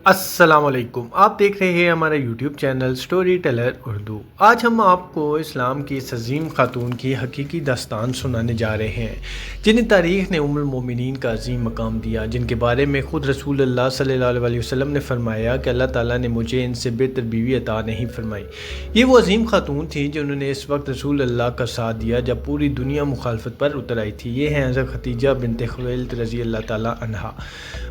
السلام علیکم، آپ دیکھ رہے ہیں ہمارا YouTube channel storyteller Urdu. آج ہم آپ کو اسلام کی اس عظیم خاتون کی حقیقی داستان سنانے جا رہے ہیں جنہیں تاریخ نے ام المومنین کا عظیم مقام دیا، جن کے بارے میں خود رسول اللہ صلی اللہ علیہ وسلم نے فرمایا کہ اللہ تعالیٰ نے مجھے ان سے بہتر بیوی عطا نہیں فرمائی۔ یہ وہ عظیم خاتون تھی جنہوں نے اس وقت رسول اللہ کا ساتھ دیا جب پوری دنیا مخالفت پر اتر آئی تھی۔ یہ ہیں حضرت خدیجہ بنت خویلد رضی اللہ تعالیٰ عنہا۔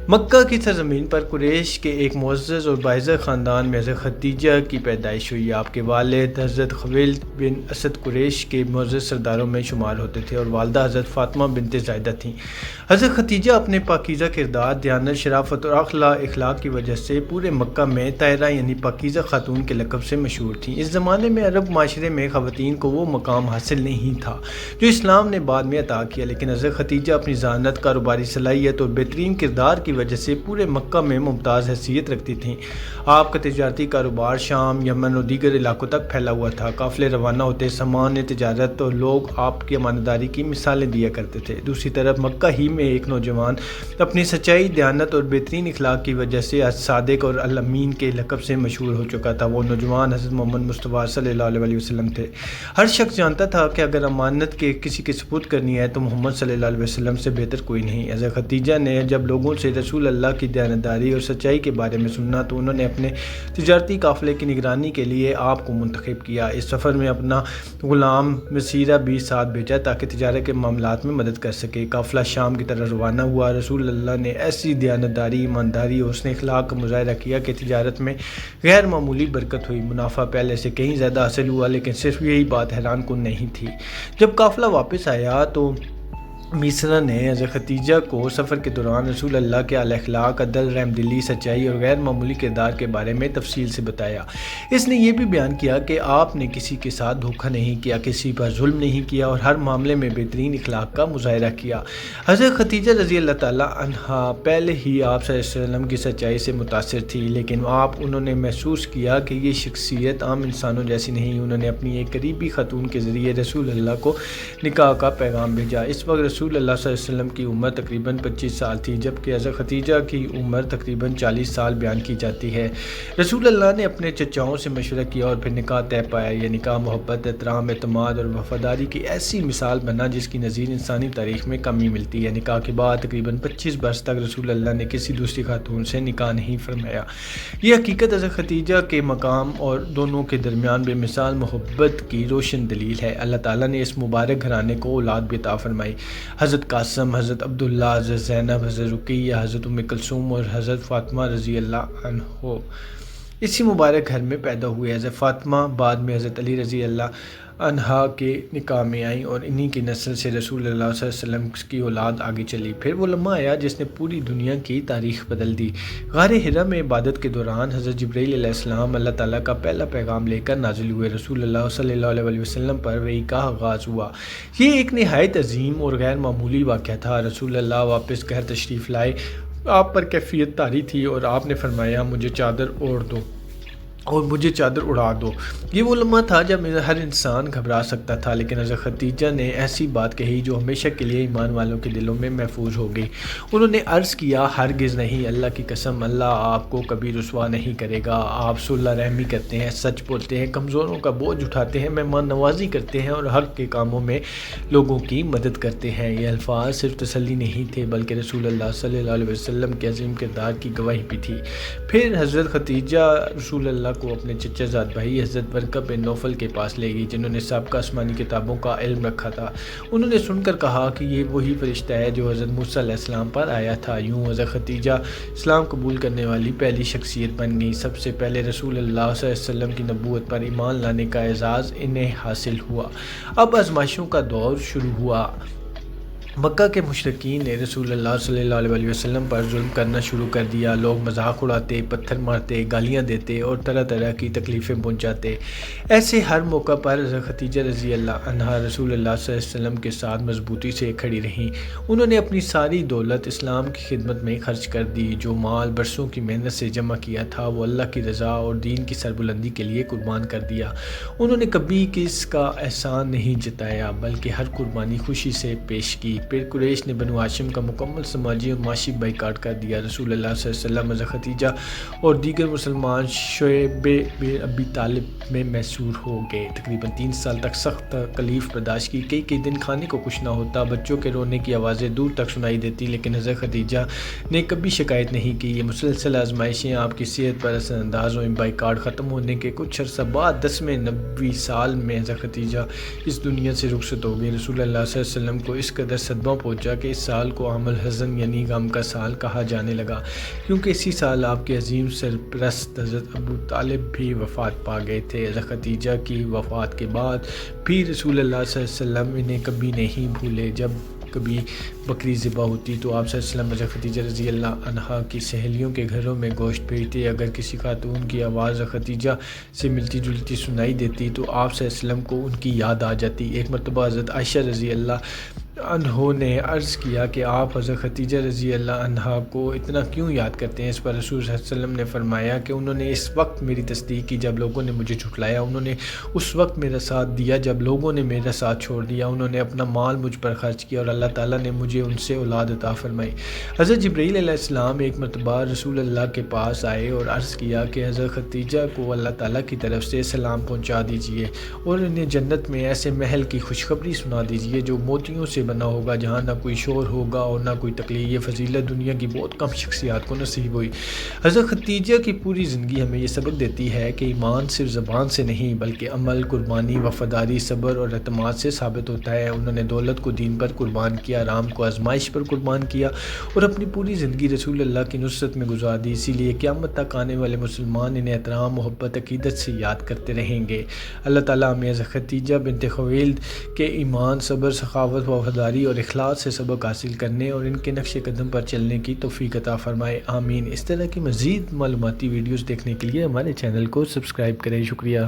مکہ کی سرزمین پر قریش کے ایک معزز اور باعزت خاندان میں حضرت خدیجہ کی پیدائش ہوئی۔ آپ کے والد حضرت خویلد بن اسد قریش کے معزز سرداروں میں شمار ہوتے تھے اور والدہ حضرت فاطمہ بنت زائدہ تھیں۔ حضرت خدیجہ اپنے پاکیزہ کردار، دیانت، شرافت اور اخلاق کی وجہ سے پورے مکہ میں طاہرہ یعنی پاکیزہ خاتون کے لقب سے مشہور تھیں۔ اس زمانے میں عرب معاشرے میں خواتین کو وہ مقام حاصل نہیں تھا جو اسلام نے بعد میں عطا کیا، لیکن حضرت خدیجہ اپنی ذہانت، کاروباری صلاحیت اور بہترین کردار کی وجہ سے پورے مکہ میں ممتاز حیثیت رکھتی تھیں۔ آپ کا تجارتی کاروبار شام، یمن اور دیگر علاقوں تک پھیلا ہوا تھا۔ قافلے روانہ ہوتے، سامان تجارت اور لوگ آپ کی امانتداری کی مثالیں دیا کرتے تھے۔ دوسری طرف مکہ ہی میں ایک نوجوان اپنی سچائی، دیانت اور بہترین اخلاق کی وجہ سے صادق اور الامین کے لقب سے مشہور ہو چکا تھا۔ وہ نوجوان حضرت محمد مصطفیٰ صلی اللہ علیہ وسلم تھے۔ ہر شخص جانتا تھا کہ اگر امانت کے کسی کے سپرد کرنی ہے تو محمد صلی اللہ علیہ وسلم سے بہتر کوئی نہیں۔ حضرت خدیجہ نے جب لوگوں سے رسول اللہ کی دیانتداری اور سچائی کے بارے میں سننا تو انہوں نے اپنے تجارتی قافلے کی نگرانی کے لیے آپ کو منتخب کیا۔ اس سفر میں اپنا غلام مسیرہ بھی ساتھ بھیجا تاکہ تجارت کے معاملات میں مدد کر سکے۔ قافلہ شام کی طرف روانہ ہوا۔ رسول اللہ نے ایسی دیانتداری، ایمانداری اور حسن اخلاق کا مظاہرہ کیا کہ تجارت میں غیر معمولی برکت ہوئی۔ منافع پہلے سے کہیں زیادہ حاصل ہوا، لیکن صرف یہی بات حیران کن نہیں تھی۔ جب قافلہ واپس آیا تو میسرہ نے حضرت خدیجہ کو سفر کے دوران رسول اللہ کے اعلی اخلاق، عدل، رحم دلی، سچائی اور غیر معمولی کردار کے بارے میں تفصیل سے بتایا۔ اس نے یہ بھی بیان کیا کہ آپ نے کسی کے ساتھ دھوکہ نہیں کیا، کسی پر ظلم نہیں کیا اور ہر معاملے میں بہترین اخلاق کا مظاہرہ کیا۔ حضرت خدیجہ رضی اللہ تعالیٰ عنہا پہلے ہی آپ صلی اللہ علیہ وسلم کی سچائی سے متاثر تھی، لیکن انہوں نے محسوس کیا کہ یہ شخصیت عام انسانوں جیسی نہیں۔ انہوں نے اپنی ایک قریبی خاتون کے ذریعے رسول اللہ کو نکاح کا پیغام بھیجا۔ اس وقت رسول اللہ صلی اللہ علیہ وسلم کی عمر تقریباً 25 سال تھی، جبکہ حضرت خدیجہ کی عمر تقریباً 40 سال بیان کی جاتی ہے۔ رسول اللہ نے اپنے چچاؤں سے مشورہ کیا اور پھر نکاح طے پایا۔ یہ نکاح محبت، احترام، اعتماد اور وفاداری کی ایسی مثال بنا جس کی نظیر انسانی تاریخ میں کم ہی ملتی ہے۔ نکاح کے بعد تقریباً 25 برس تک رسول اللہ نے کسی دوسری خاتون سے نکاح نہیں فرمایا۔ یہ حقیقت حضرت خدیجہ کے مقام اور دونوں کے درمیان بے مثال محبت کی روشن دلیل ہے۔ اللہ تعالیٰ نے اس مبارک گھرانے کو اولاد بھی عطا فرمائی۔ حضرت قاسم، حضرت عبداللہ، حضرت زینب، حضرت رقیہ، حضرت ام کلثوم اور حضرت فاطمہ رضی اللہ عنہ اسی مبارک گھر میں پیدا ہوئے۔ حضرت فاطمہ بعد میں حضرت علی رضی اللہ عنہا کے نکاح میں آئیں اور انہی کی نسل سے رسول اللہ صلی اللہ علیہ وسلم کی اولاد آگے چلی۔ پھر وہ لمحہ آیا جس نے پوری دنیا کی تاریخ بدل دی۔ غار حرا میں عبادت کے دوران حضرت جبرائیل علیہ السلام اللہ تعالیٰ کا پہلا پیغام لے کر نازل ہوئے۔ رسول اللہ صلی اللہ علیہ وسلم پر وحی کا آغاز ہوا۔ یہ ایک نہایت عظیم اور غیر معمولی واقعہ تھا۔ رسول اللہ واپس گھر تشریف لائے۔ آپ پر کیفیت طاری تھی اور آپ نے فرمایا، مجھے چادر اڑا دو۔ یہ وہ لمحہ تھا جب ہر انسان گھبرا سکتا تھا، لیکن حضرت خدیجہ نے ایسی بات کہی جو ہمیشہ کے لیے ایمان والوں کے دلوں میں محفوظ ہو گئی۔ انہوں نے عرض کیا، ہرگز نہیں، اللہ کی قسم، اللہ آپ کو کبھی رسوا نہیں کرے گا۔ آپ صلح رحمی کرتے ہیں، سچ بولتے ہیں، کمزوروں کا بوجھ اٹھاتے ہیں، مہمان نوازی کرتے ہیں اور حق کے کاموں میں لوگوں کی مدد کرتے ہیں۔ یہ الفاظ صرف تسلی نہیں تھے بلکہ رسول اللہ صلی اللہ علیہ وسلم کے عظیم کردار کی گواہی بھی تھی۔ پھر حضرت خدیجہ رسول اللہ کو اپنے چچا زاد بھائی حضرت ورقہ بن نوفل کے پاس لے گئی، جنہوں نے سابقہ آسمانی کتابوں کا علم رکھا تھا۔ انہوں نے سن کر کہا کہ یہ وہی فرشتہ ہے جو حضرت موسیٰ علیہ السلام پر آیا تھا۔ یوں حضرت خدیجہ اسلام قبول کرنے والی پہلی شخصیت بن گئی۔ سب سے پہلے رسول اللہ صلی اللہ علیہ وسلم کی نبوت پر ایمان لانے کا اعزاز انہیں حاصل ہوا۔ اب آزمائشوں کا دور شروع ہوا۔ مکہ کے مشرکین نے رسول اللہ صلی اللہ علیہ وسلم پر ظلم کرنا شروع کر دیا۔ لوگ مذاق اڑاتے، پتھر مارتے، گالیاں دیتے اور طرح طرح کی تکلیفیں پہنچاتے۔ ایسے ہر موقع پر حضرت خدیجہ رضی اللہ عنہا رسول اللہ صلی اللہ علیہ وسلم کے ساتھ مضبوطی سے کھڑی رہیں۔ انہوں نے اپنی ساری دولت اسلام کی خدمت میں خرچ کر دی۔ جو مال برسوں کی محنت سے جمع کیا تھا وہ اللہ کی رضا اور دین کی سربلندی کے لیے قربان کر دیا۔ انہوں نے کبھی کس کا احسان نہیں جتایا بلکہ ہر قربانی خوشی سے پیش کی۔ پھر قریش نے بنو ہاشم کا مکمل سماجی اور معاشی بائیکاٹ کر دیا۔ رسول اللہ صلی اللہ علیہ وسلم، حضرت خدیجہ اور دیگر مسلمان شعیب بن ابی طالب میں محصور ہو گئے۔ تقریباً 3 سال تک سخت تکلیف برداشت کی۔ کئی دن کھانے کو کچھ نہ ہوتا، بچوں کے رونے کی آوازیں دور تک سنائی دیتی، لیکن حضرت خدیجہ نے کبھی شکایت نہیں کی۔ یہ مسلسل آزمائشیں آپ کی صحت پر اثر انداز ہوئیں۔ بائیکاٹ ختم ہونے کے کچھ عرصہ بعد 10ویں نبوی سال میں حضرت خدیجہ اس دنیا سے رخصت ہو گئی۔ رسول اللہ صلی اللہ علیہ وسلم کو اس قدر صدمہ پہنچا کہ اس سال کو عام الحزن یعنی غم کا سال کہا جانے لگا، کیونکہ اسی سال آپ کے عظیم سرپرست حضرت ابو طالب بھی وفات پا گئے تھے۔ حضرت خدیجہ کی وفات کے بعد بھی رسول اللہ صلی اللہ علیہ وسلم انہیں کبھی نہیں بھولے۔ جب کبھی بکری ذبح ہوتی تو آپ صلی اللہ علیہ وسلم حضرت خدیجہ رضی اللہ عنہا کی سہیلیوں کے گھروں میں گوشت بھیجتے۔ اگر کسی خاتون کی آواز حضرت خدیجہ سے ملتی جلتی سنائی دیتی تو آپ صلی اللہ علیہ وسلم کو ان کی یاد آ جاتی۔ ایک مرتبہ حضرت عائشہ رضی اللہ عنہا نے عرض کیا کہ آپ حضرت خدیجہ رضی اللہ عنہا کو اتنا کیوں یاد کرتے ہیں؟ اس پر رسول صلی اللہ علیہ وسلم نے فرمایا کہ انہوں نے اس وقت میری تصدیق کی جب لوگوں نے مجھے جھٹلایا، انہوں نے اس وقت میرا ساتھ دیا جب لوگوں نے میرا ساتھ چھوڑ دیا، انہوں نے اپنا مال مجھ پر خرچ کیا اور اللہ تعالیٰ نے مجھے ان سے اولاد عطا فرمائی۔ حضرت جبرائیل علیہ السلام ایک مرتبہ رسول اللہ کے پاس آئے اور عرض کیا کہ حضرت خدیجہ کو اللہ تعالیٰ کی طرف سے سلام پہنچا دیجیے اور انہیں جنت میں ایسے محل کی خوشخبری سنا دیجیے جو موتیوں سے بنا ہوگا، جہاں نہ کوئی شور ہوگا اور نہ کوئی تکلیف۔ یہ فضیلت دنیا کی بہت کم شخصیات کو نصیب ہوئی۔ حضرت خدیجہ کی پوری زندگی ہمیں یہ سبق دیتی ہے کہ ایمان صرف زبان سے نہیں بلکہ عمل، قربانی، وفاداری، صبر اور اعتماد سے ثابت ہوتا ہے۔ انہوں نے دولت کو دین پر قربان کیا، آرام کو آزمائش پر قربان کیا اور اپنی پوری زندگی رسول اللہ کی نصرت میں گزار دی۔ اسی لیے قیامت تک آنے والے مسلمان انہیں احترام، محبت، عقیدت سے یاد کرتے رہیں گے۔ اللہ تعالیٰ ہمیں حضرت خدیجہ بنت خویلد کے ایمان، صبر، سخاوت، وفاداری اور اخلاص سے سبق حاصل کرنے اور ان کے نقش قدم پر چلنے کی توفیق عطا فرمائے، آمین۔ اس طرح کی مزید معلوماتی ویڈیوز دیکھنے کے لیے ہمارے چینل کو سبسکرائب کریں۔ شکریہ۔